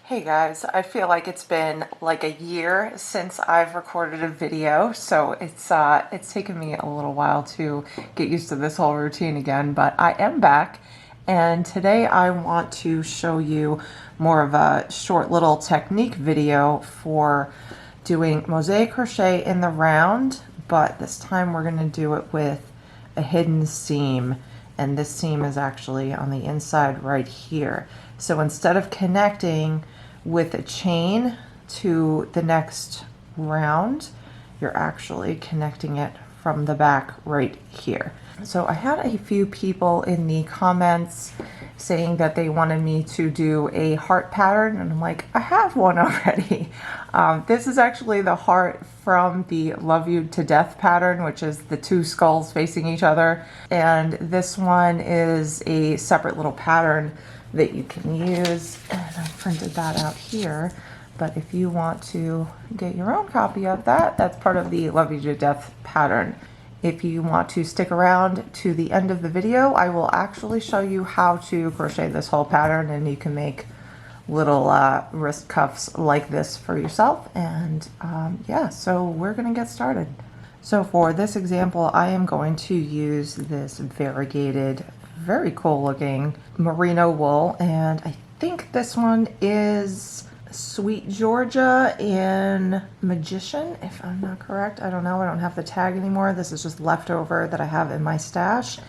Hey guys, I feel like it's been like a year since I've recorded a video, so it's taken me a little while to get used to this whole routine again, but I am back, and today I want to show you more of a short little technique video for doing mosaic crochet in the round, but this time we're going to do it with a hidden seam, and this seam is actually on the inside right here. So instead of connecting with a chain to the next round, you're actually connecting it from the back right here. So I had a few people in the comments saying that they wanted me to do a heart pattern, and I'm like, I have one already. This is actually the heart from the Love You to Death pattern, which is the two skulls facing each other, and this one is a separate little pattern that you can use, and I printed that out here. But if you want to get your own copy of that, that's part of the Love You to Death pattern. If you want to stick around to the end of the video, I will actually show you how to crochet this whole pattern, and you can make little wrist cuffs like this for yourself. And yeah, so we're gonna get started. So for this example, I am going to use this variegated, very cool looking merino wool, and I think this one is Sweet Georgia in Magician, if I'm not correct. I don't know, I don't have the tag anymore. This is just leftover that I have in my stash,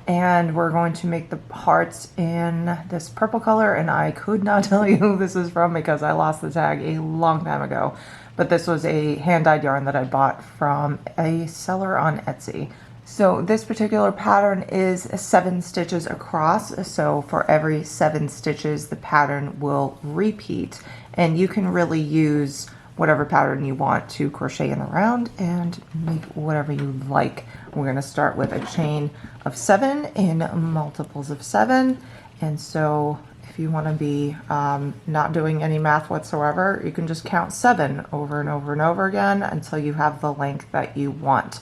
and we're going to make the hearts in this purple color, and I could not tell you who this is from because I lost the tag a long time ago, but this was a hand-dyed yarn that I bought from a seller on Etsy. So this particular pattern is 7 stitches across, so for every 7 stitches the pattern will repeat, and you can really use whatever pattern you want to crochet in the round and make whatever you like. We're going to start with a chain of 7 in multiples of 7, and so if you want to be not doing any math whatsoever, you can just count 7 over and over and over again until you have the length that you want.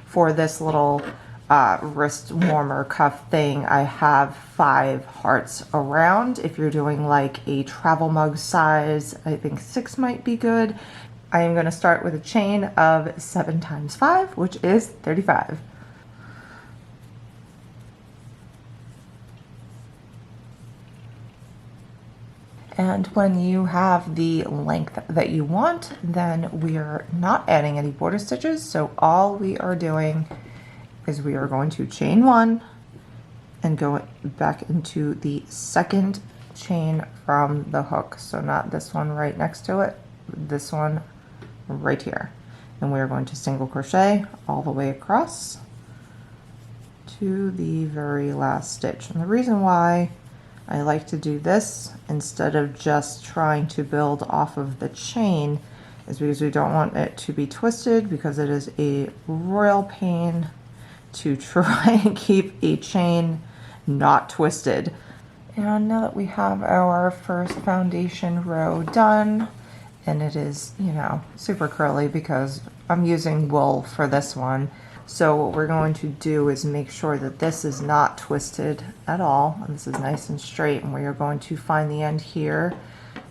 For this little wrist warmer cuff thing, I have 5 hearts around. If you're doing like a travel mug size, I think 6 might be good. I am going to start with a chain of 7 times 5, which is 35. And when you have the length that you want, then we are not adding any border stitches. So all we are doing is we are going to chain 1 and go back into the second chain from the hook. So not this one right next to it, this one right here. And we are going to single crochet all the way across to the very last stitch. And the reason why I like to do this instead of just trying to build off of the chain is because we don't want it to be twisted, because it is a royal pain to try and keep a chain not twisted. And now that we have our first foundation row done, and it is, you know, super curly because I'm using wool for this one. So what we're going to do is make sure that this is not twisted at all, and this is nice and straight, and we are going to find the end here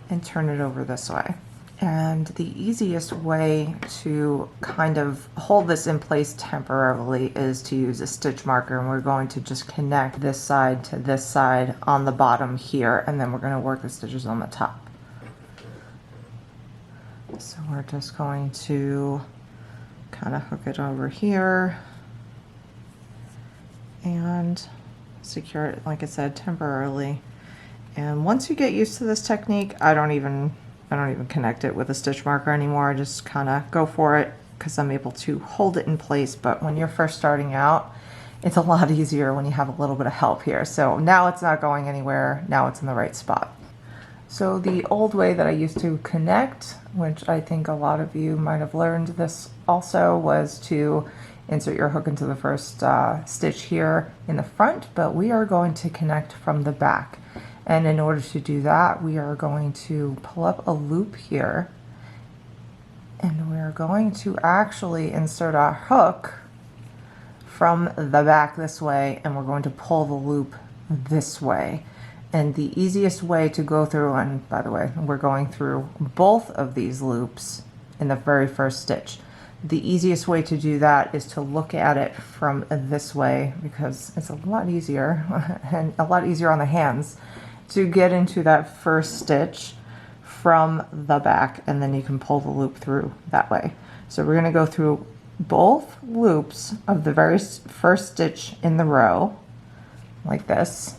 and turn it over this way. And the easiest way to kind of hold this in place temporarily is to use a stitch marker, and we're going to just connect this side to this side on the bottom here, and then we're going to work the stitches on the top. So we're just going to kind of hook it over here and secure it, like I said, temporarily. And once you get used to this technique, I don't even connect it with a stitch marker anymore. I just kind of go for it because I'm able to hold it in place. But when you're first starting out, it's a lot easier when you have a little bit of help here. So now it's not going anywhere. Now it's in the right spot. So the old way that I used to connect, which I think a lot of you might have learned this also, was to insert your hook into the first stitch here in the front, but we are going to connect from the back. And in order to do that, we are going to pull up a loop here, and we're going to actually insert our hook from the back this way, and we're going to pull the loop this way. And the easiest way to go through, and by the way, we're going through both of these loops in the very first stitch. The easiest way to do that is to look at it from this way, because it's a lot easier and a lot easier on the hands to get into that first stitch from the back, and then you can pull the loop through that way. So we're going to go through both loops of the very first stitch in the row like this.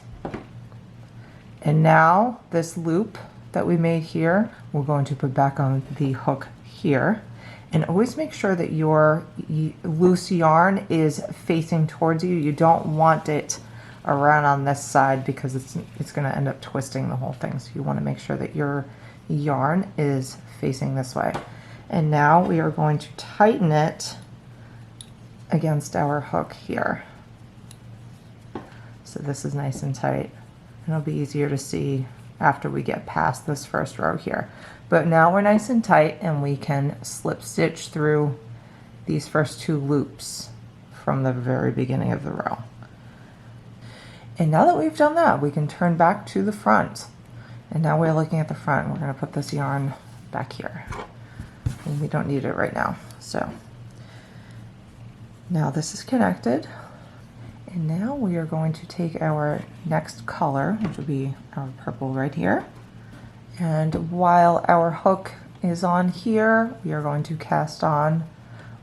And now this loop that we made here, we're going to put back on the hook here. And always make sure that your loose yarn is facing towards you. You don't want it around on this side because it's going to end up twisting the whole thing. So you want to make sure that your yarn is facing this way. And now we are going to tighten it against our hook here. So this is nice and tight. And it'll be easier to see after we get past this first row here. But now we're nice and tight, and we can slip stitch through these first two loops from the very beginning of the row. And now that we've done that, we can turn back to the front. And now we're looking at the front. We're going to put this yarn back here. And we don't need it right now. So now this is connected. And now we are going to take our next color, which will be our purple right here. And while our hook is on here, we are going to cast on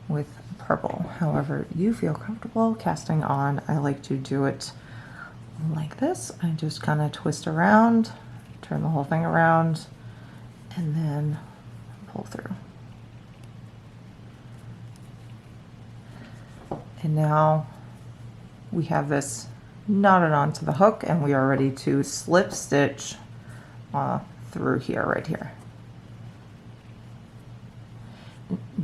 with purple. However you feel comfortable casting on. I like to do it like this. I just kind of twist around, turn the whole thing around, and then pull through. And now we have this knotted onto the hook, and we are ready to slip stitch through here, right here.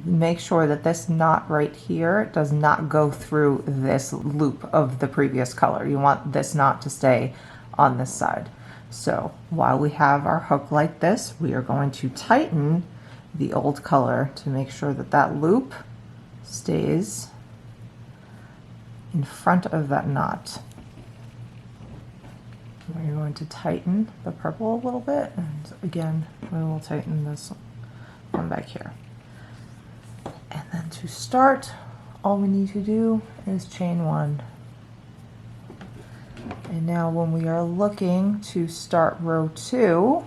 Make sure that this knot right here does not go through this loop of the previous color. You want this knot to stay on this side. So while we have our hook like this, we are going to tighten the old color to make sure that that loop stays in front of that knot. We're going to tighten the purple a little bit, and again we will tighten this one back here. And then to start, all we need to do is chain one. And now when we are looking to start row 2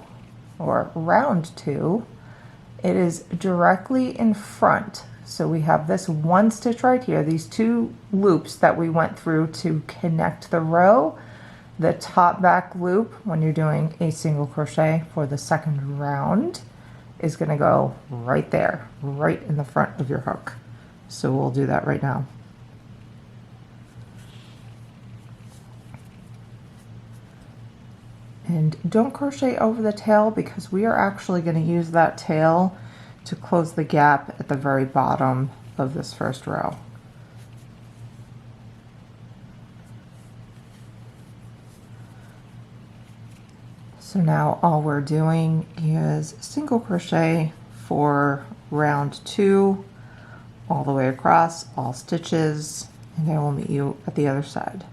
or round 2, it is directly in front. So we have this one stitch right here, these two loops that we went through to connect the row. The top back loop, when you're doing a single crochet for the second round, is going to go right there, right in the front of your hook. So we'll do that right now. And don't crochet over the tail, because we are actually going to use that tail to close the gap at the very bottom of this first row. So now all we're doing is single crochet for round 2 all the way across, all stitches, and I will meet you at the other side.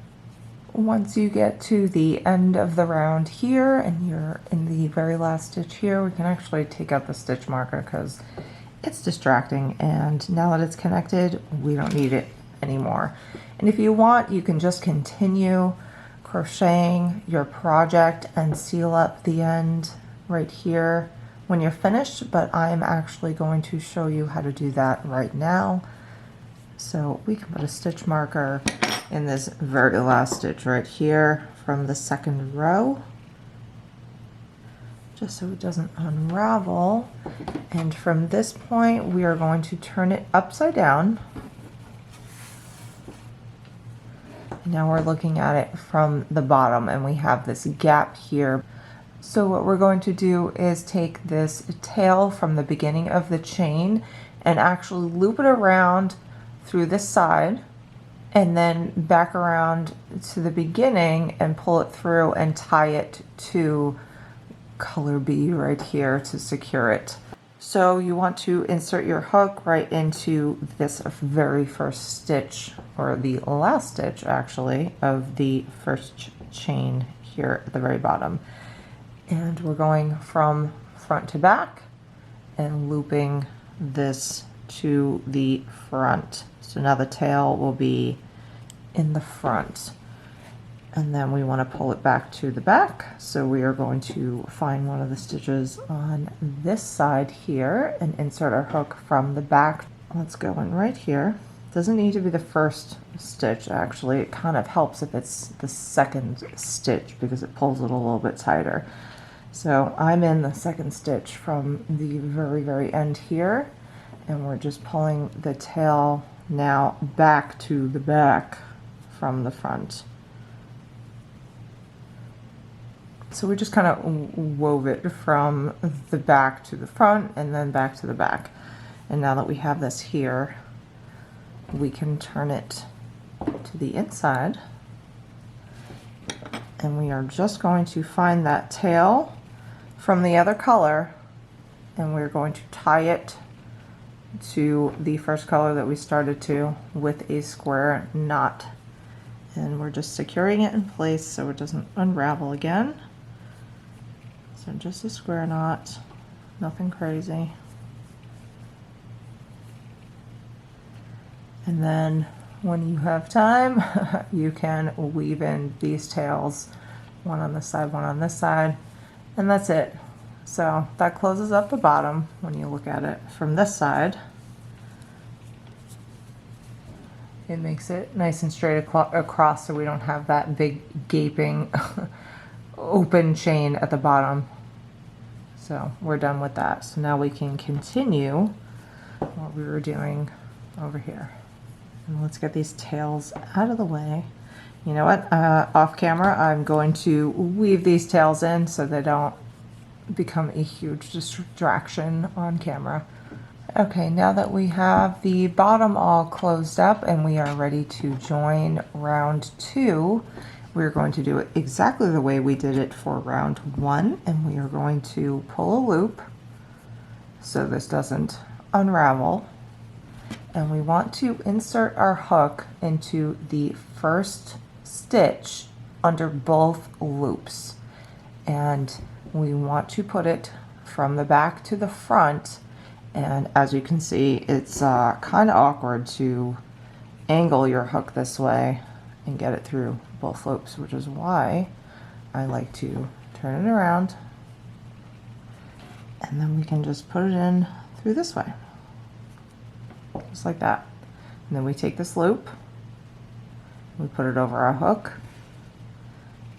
Once you get to the end of the round here and you're in the very last stitch here, we can actually take out the stitch marker because it's distracting, and now that it's connected, we don't need it anymore. And if you want, you can just continue crocheting your project and seal up the end right here when you're finished, but I'm actually going to show you how to do that right now. So we can put a stitch marker in this very last stitch right here from the second row, just so it doesn't unravel. And from this point, we are going to turn it upside down. Now we're looking at it from the bottom, and we have this gap here. So what we're going to do is take this tail from the beginning of the chain and actually loop it around through this side, and then back around to the beginning and pull it through and tie it to color B right here to secure it. So you want to insert your hook right into this very first stitch, or the last stitch actually, of the first chain here at the very bottom. And we're going from front to back and looping this to the front. So now the tail will be in the front. And then we want to pull it back to the back. So we are going to find one of the stitches on this side here and insert our hook from the back. Let's go in right here. Doesn't need to be the first stitch, actually. It kind of helps if it's the second stitch because it pulls it a little bit tighter. So I'm in the second stitch from the very, very end here, and we're just pulling the tail now back to the back from the front. So we just kind of wove it from the back to the front and then back to the back. And now that we have this here, we can turn it to the inside. And we are just going to find that tail from the other color, and we're going to tie it to the first color that we started to with a square knot. And we're just securing it in place so it doesn't unravel again. So just a square knot, nothing crazy. And then when you have time, you can weave in these tails, one on this side, one on this side, and that's it. So that closes up the bottom when you look at it from this side. It makes it nice and straight across so we don't have that big gaping open chain at the bottom. So we're done with that. So now we can continue what we were doing over here. And let's get these tails out of the way. You know what? Off camera, I'm going to weave these tails in so they don't become a huge distraction on camera. Okay, now that we have the bottom all closed up and we are ready to join round 2, we're going to do it exactly the way we did it for round 1, and we are going to pull a loop so this doesn't unravel. And we want to insert our hook into the first stitch under both loops. And we want to put it from the back to the front. And as you can see, it's kind of awkward to angle your hook this way and get it through both loops, which is why I like to turn it around. And then we can just put it in through this way. Just like that. And then we take this loop, we put it over our hook,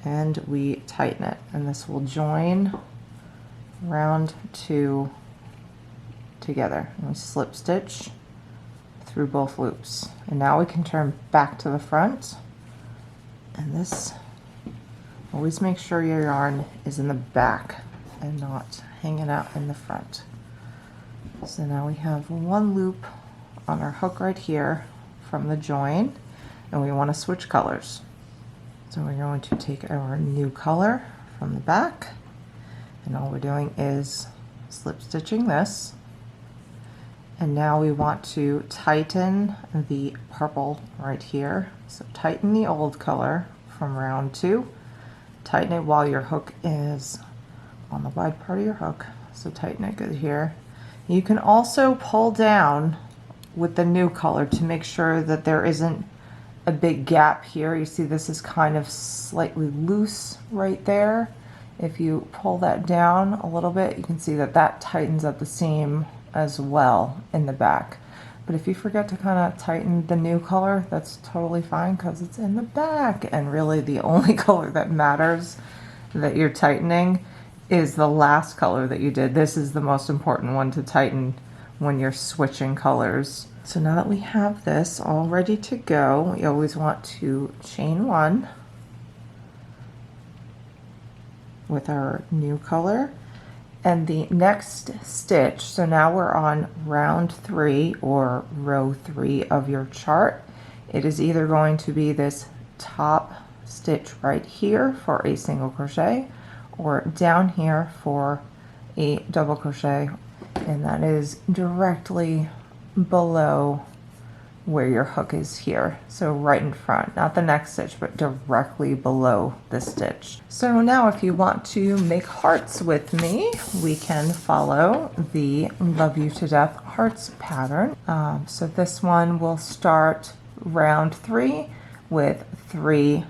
and we tighten it. And this will join round 2 together. And we slip stitch through both loops. And now we can turn back to the front. And this, always make sure your yarn is in the back and not hanging out in the front. So now we have one loop on our hook right here from the join, and we want to switch colors. So we're going to take our new color from the back, and all we're doing is slip stitching this. And now we want to tighten the purple right here. So tighten the old color from round 2, tighten it while your hook is on the wide part of your hook. So tighten it good here. You can also pull down with the new color to make sure that there isn't a big gap here. You see this is kind of slightly loose right there. If you pull that down a little bit, you can see that that tightens up the seam as well in the back. But if you forget to kind of tighten the new color, that's totally fine because it's in the back. And really the only color that matters that you're tightening is the last color that you did. This is the most important one to tighten when you're switching colors. So now that we have this all ready to go, we always want to chain 1 with our new color and the next stitch. So now we're on round 3 or row 3 of your chart. It is either going to be this top stitch right here for a single crochet or down here for a double crochet, and that is directly below where your hook is here. So right in front, not the next stitch, but directly below the stitch. So now if you want to make hearts with me, we can follow the Love You to Death hearts pattern. So this one will start round 3 with 3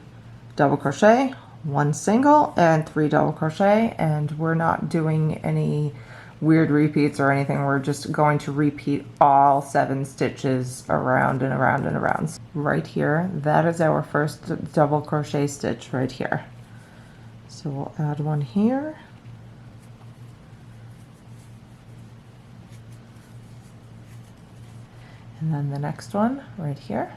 double crochet, 1 single, and 3 double crochet, and we're not doing any weird repeats or anything. We're just going to repeat all 7 stitches around and around and around. Right here, that is our first double crochet stitch right here. So we'll add one here. And then the next one right here.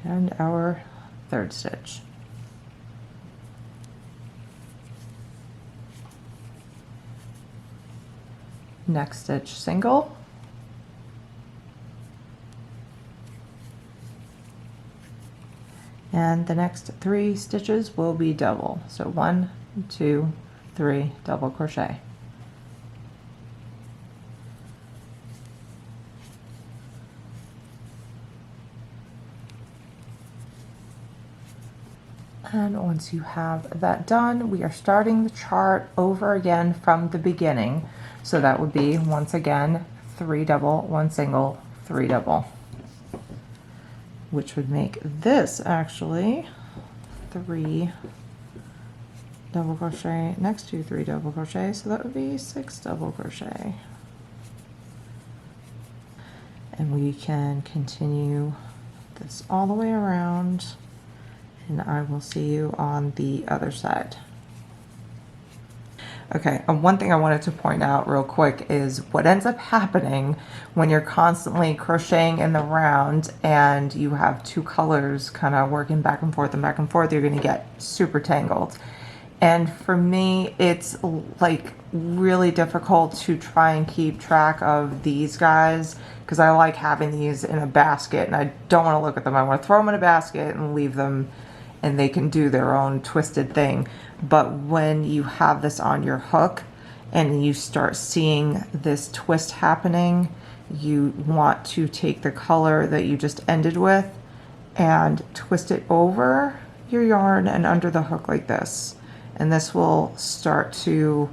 And our third stitch. Next stitch single, and the next 3 stitches will be double. So 1, 2, 3 double crochet. And once you have that done, we are starting the chart over again from the beginning. So that would be, once again, 3 double, 1 single, 3 double, which would make this actually 3 double crochet next to 3 double crochet, so that would be 6 double crochet. And we can continue this all the way around, and I will see you on the other side. Okay, and one thing I wanted to point out real quick is what ends up happening when you're constantly crocheting in the round and you have 2 colors kind of working back and forth, you're going to get super tangled. And for me, it's like really difficult to try and keep track of these guys because I like having these in a basket and I don't want to look at them. I want to throw them in a basket and leave them and they can do their own twisted thing. But when you have this on your hook and you start seeing this twist happening, you want to take the color that you just ended with and twist it over your yarn and under the hook like this. And this will start to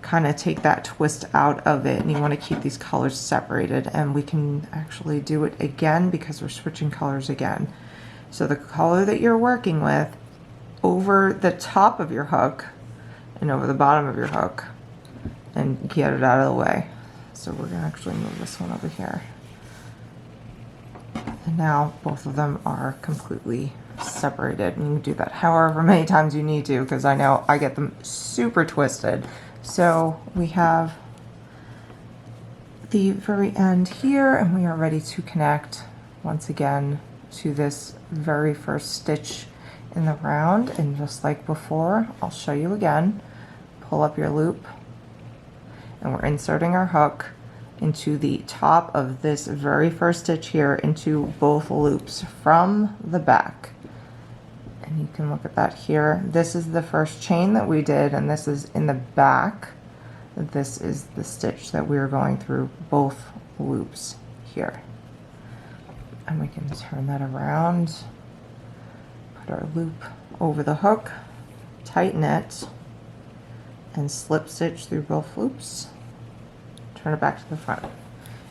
kind of take that twist out of it, and you want to keep these colors separated. And we can actually do it again because we're switching colors again. So the color that you're working with over the top of your hook and over the bottom of your hook, and get it out of the way. So we're going to actually move this one over here. And now both of them are completely separated, and you can do that however many times you need to, because I know I get them super twisted. So we have the very end here, and we are ready to connect once again to this very first stitch in the round. And just like before, I'll show you again. Pull up your loop, and we're inserting our hook into the top of this very first stitch here into both loops from the back. And you can look at that here. This is the first chain that we did, and this is in the back. This is the stitch that we are going through both loops here. And we can turn that around, put our loop over the hook, tighten it, and slip stitch through both loops. Turn it back to the front,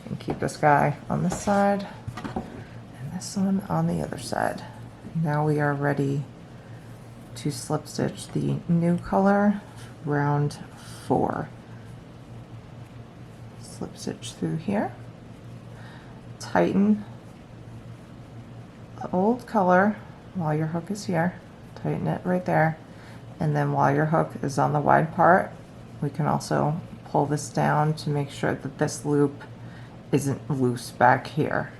and keep this guy on this side and this one on the other side. Now we are ready to slip stitch the new color, round 4. Slip stitch through here, tighten the old color while your hook is here, tighten it right there, and then while your hook is on the wide part, we can also pull this down to make sure that this loop isn't loose back here.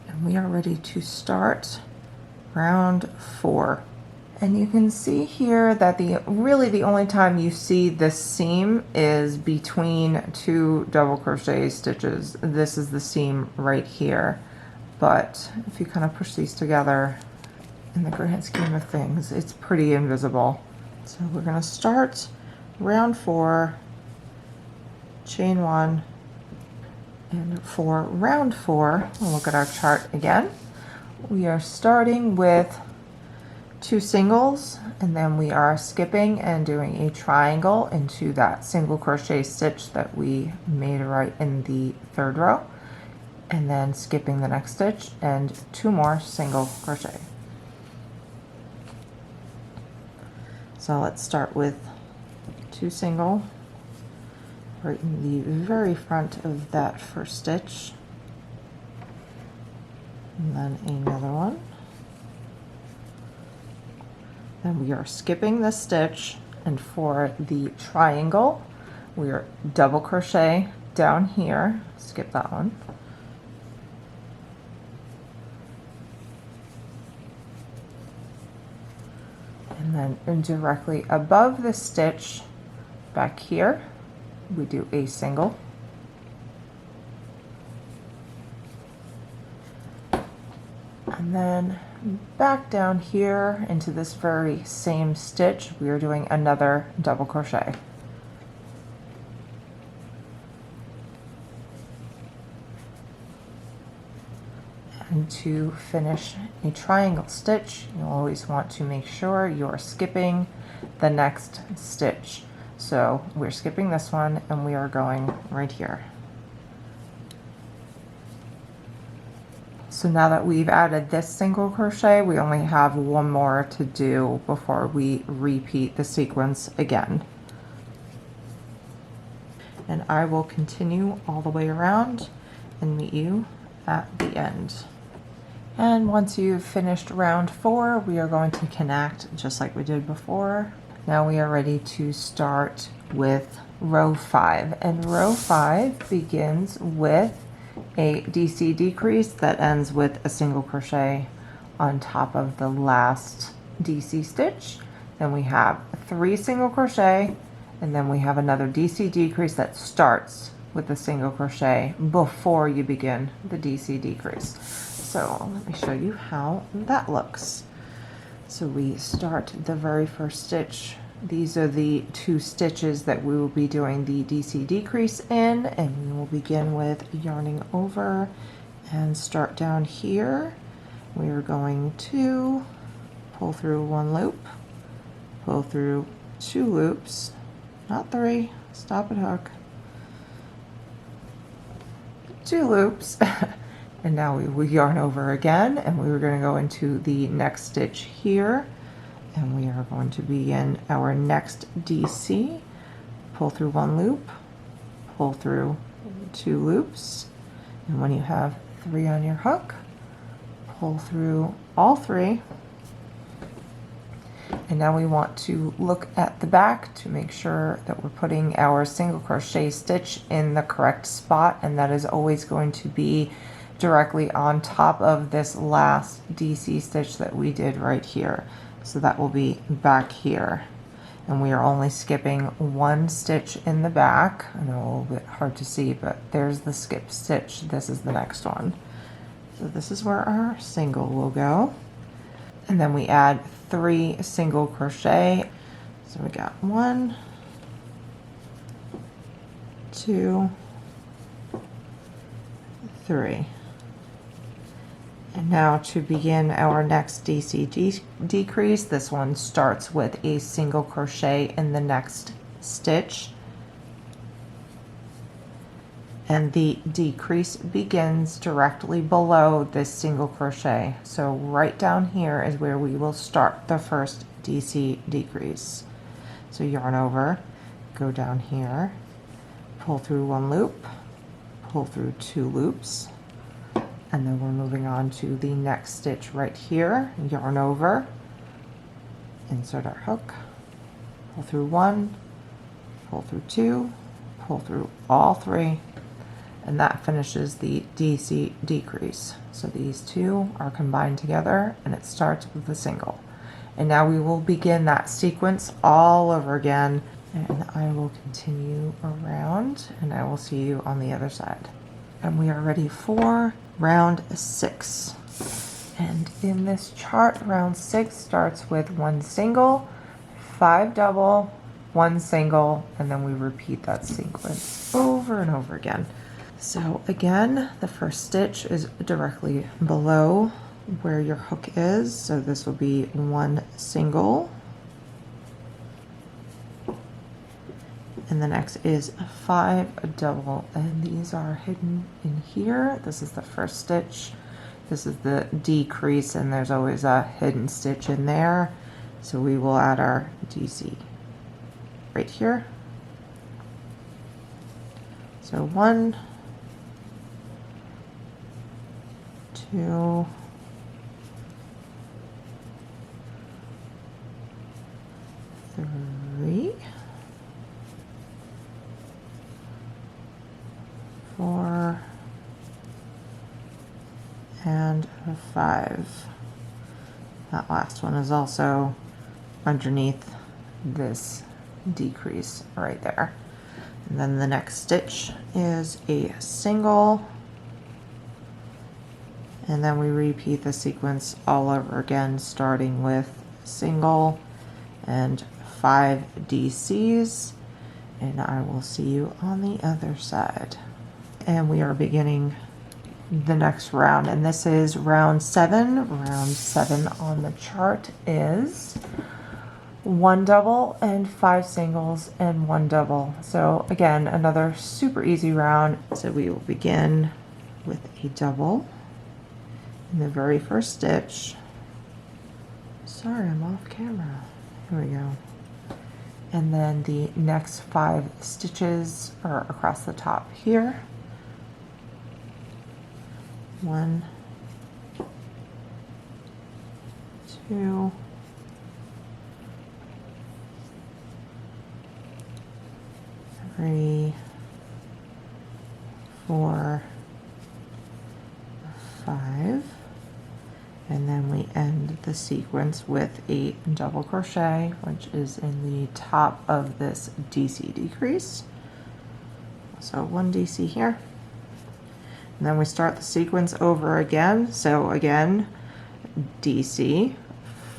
And we are ready to start round 4. And you can see here that really the only time you see this seam is between 2 double crochet stitches. This is the seam right here. But if you kind of push these together, in the grand scheme of things, it's pretty invisible. So we're going to start round 4 chain 1, and for round 4, we'll look at our chart again. We are starting with 2 singles, and then we are skipping and doing a triangle into that single crochet stitch that we made right in the 3rd row, and then skipping the next stitch and 2 more single crochet. So let's start with 2 single right in the very front of that first stitch, and then another one. Then we are skipping the stitch, and for the triangle we are double crochet down here, skip that one, and then directly above the stitch back here we do a single, and then back down here into this very same stitch we are doing another double crochet. And to finish a triangle stitch, you always want to make sure you're skipping the next stitch. So we're skipping this one and we are going right here. So now that we've added this single crochet, we only have one more to do before we repeat the sequence again. And I will continue all the way around and meet you at the end. And once you've finished round 4, we are going to connect just like we did before. Now we are ready to start with row 5, and row 5 begins with a DC decrease that ends with a single crochet on top of the last DC stitch. Then we have 3 single crochet, and then we have another DC decrease that starts with a single crochet before you begin the DC decrease. So let me show you how that looks. So we start the very first stitch. These are the 2 stitches that we will be doing the DC decrease in, and we will begin with yarning over and start down here. We are going to pull through 1 loop, pull through 2 loops, not 3, stop at hook, 2 loops, and now we yarn over again, and we are going to go into the next stitch here. And we are going to begin our next DC, pull through 1 loop, pull through 2 loops, and when you have 3 on your hook, pull through all 3. And now we want to look at the back to make sure that we're putting our single crochet stitch in the correct spot, and that is always going to be directly on top of this last DC stitch that we did right here. So that will be back here, and we are only skipping 1 stitch in the back. I know a little bit hard to see, but there's the skip stitch. This is the next one. So this is where our single will go, and then we add 3 single crochet. So we got 1, 2, 3. And now to begin our next DC decrease, this one starts with a single crochet in the next stitch, and the decrease begins directly below this single crochet. So right down here is where we will start the first DC decrease. So yarn over, go down here, pull through 1 loop, pull through 2 loops, and then we're moving on to the next stitch right here, yarn over, insert our hook, pull through 1, pull through 2, pull through all 3, and that finishes the DC decrease. So these 2 are combined together and it starts with a single. And now we will begin that sequence all over again, and I will continue around and I will see you on the other side. And we are ready for round 6. And in this chart, round 6 starts with 1 single, 5 double, one single, and then we repeat that sequence over and over again. So again, the first stitch is directly below where your hook is, so this will be one single, and the next is 5 double, and these are hidden in here. This is the first stitch, this is the decrease, and there's always a hidden stitch in there, so we will add our DC right here. So 1, 2, 3, 4, and 5. That last one is also underneath this decrease right there. And then the next stitch is a single, and then we repeat the sequence all over again, starting with single and 5 DCs, and I will see you on the other side. And we are beginning the next round, and this is round 7. Round 7 on the chart is 1 double and 5 singles and 1 double. So again, another super easy round. So we will begin with a double in the very first stitch. Sorry, I'm off camera. Here we go. And then the next 5 stitches are across the top here. 1, 2, 3, 4, 5, and then we end the sequence with a double crochet, which is in the top of this DC decrease. So 1 DC here. And then we start the sequence over again. So again, DC,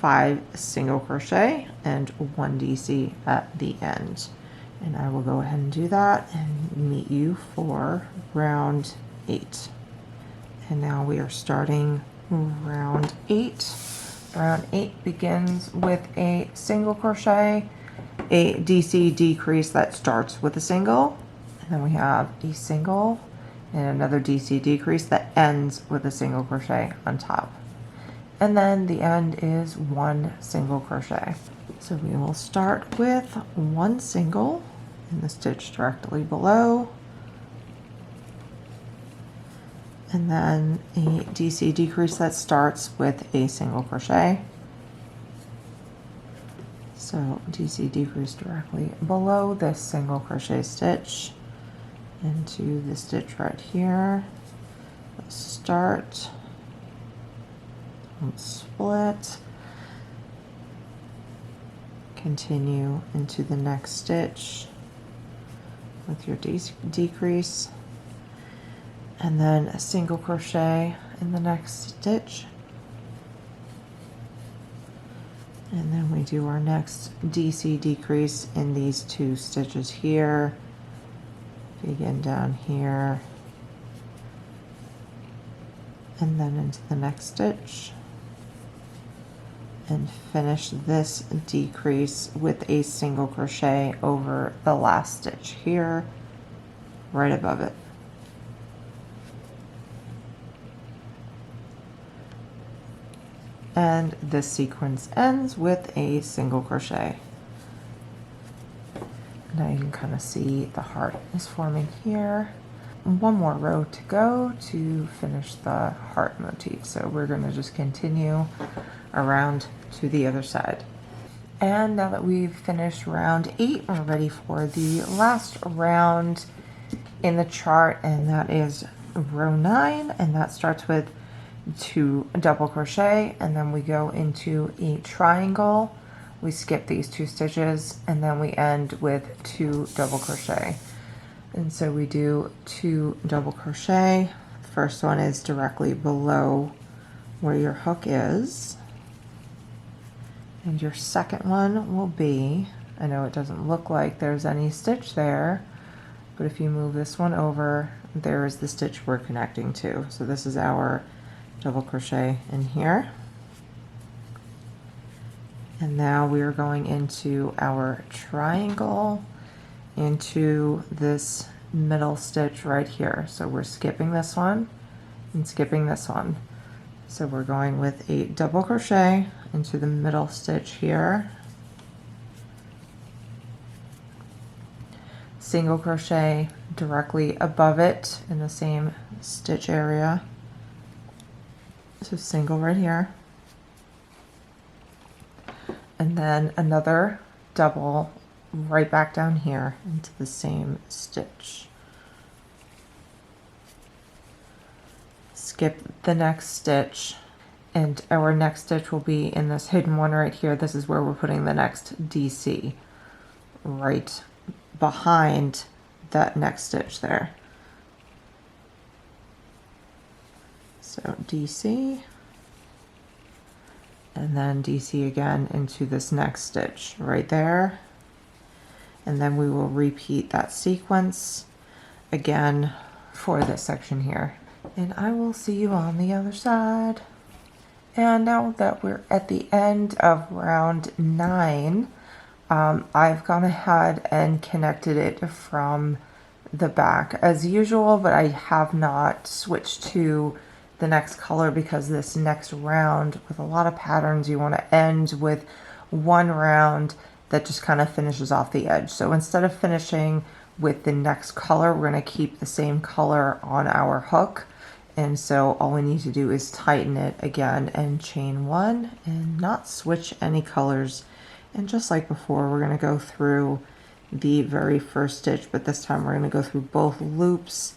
5 single crochet, and 1 DC at the end. And I will go ahead and do that and meet you for round 8. And now we are starting round 8. Round 8 begins with a single crochet, a DC decrease that starts with a single, and then we have a single and another DC decrease that ends with a single crochet on top. And then the end is 1 single crochet. So we will start with 1 single in the stitch directly below, and then a DC decrease that starts with a single crochet. So DC decrease directly below this single crochet stitch into the stitch right here. Let's start, let's split, continue into the next stitch with your decrease, and then a single crochet in the next stitch, and then we do our next DC decrease in these 2 stitches here, begin down here, and then into the next stitch, and finish this decrease with a single crochet over the last stitch here, right above it. And this sequence ends with a single crochet. Now you can kind of see the heart is forming here. 1 more row to go to finish the heart motif. So we're going to just continue around to the other side. And now that we've finished round 8, we're ready for the last round in the chart, and that is row 9, and that starts with 2 double crochet, and then we go into a triangle. We skip these 2 stitches, and then we end with 2 double crochet. And so we do 2 double crochet. The first one is directly below where your hook is, and your second one will be I know it doesn't look like there's any stitch there, but if you move this one over, there is the stitch we're connecting to. So this is our double crochet in here. And now we are going into our triangle into this middle stitch right here. So we're skipping this one and skipping this one. So we're going with a double crochet into the middle stitch here, single crochet directly above it in the same stitch area, so single right here, and then another double right back down here into the same stitch. Skip the next stitch, and our next stitch will be in this hidden one right here. This is where we're putting the next DC, right behind that next stitch there. So DC, and then DC again into this next stitch right there, and then we will repeat that sequence again for this section here. And I will see you on the other side. And now that we're at the end of round 9, I've gone ahead and connected it from the back as usual, but I have not switched to the next color because this next round, with a lot of patterns, you want to end with one round that just kind of finishes off the edge. So instead of finishing with the next color, we're going to keep the same color on our hook. And so all we need to do is tighten it again and chain 1 and not switch any colors. And just like before, we're going to go through the very first stitch, but this time we're going to go through both loops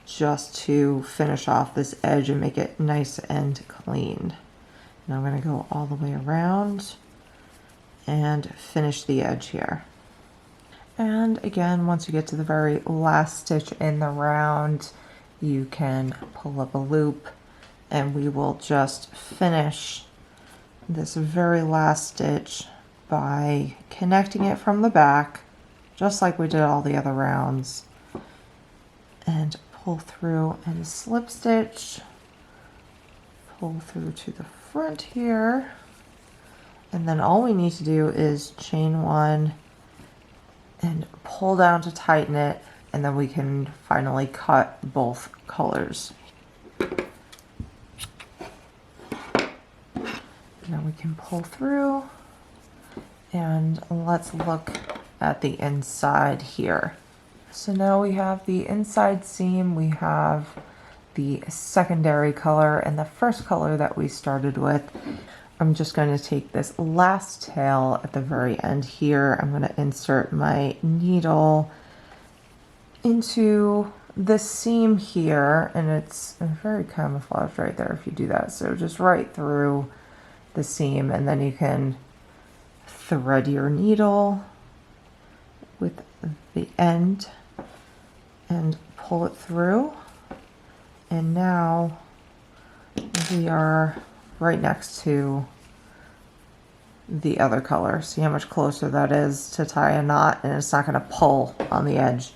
just to finish off this edge and make it nice and clean. And I'm going to go all the way around and finish the edge here. And again, once you get to the very last stitch in the round, you can pull up a loop, and we will just finish this very last stitch by connecting it from the back, just like we did all the other rounds, and pull through and slip stitch, pull through to the front here, and then all we need to do is chain 1 and pull down to tighten it, and then we can finally cut both colors. Now we can pull through, and let's look at the inside here. So now we have the inside seam, we have the secondary color, and the first color that we started with. I'm just going to take this last tail at the very end here. I'm going to insert my needle into the seam here, and it's very camouflaged right there if you do that. So just right through the seam, and then you can thread your needle with the end and pull it through. And now we are right next to the other color. See how much closer that is to tie a knot, and it's not going to pull on the edge.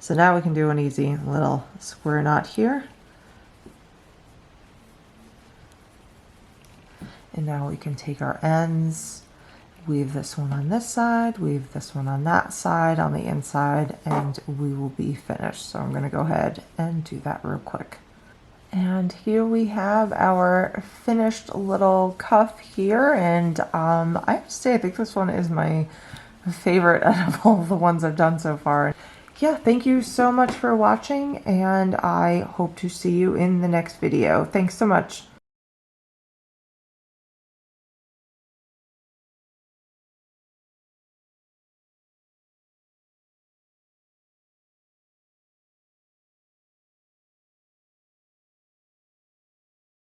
So now we can do an easy little square knot here. And now we can take our ends, weave this one on this side, weave this one on that side on the inside, and we will be finished. So I'm going to go ahead and do that real quick. And here we have our finished little cuff here, and I have to say I think this one is my favorite out of all the ones I've done so far. Yeah, thank you so much for watching, and I hope to see you in the next video. Thanks so much.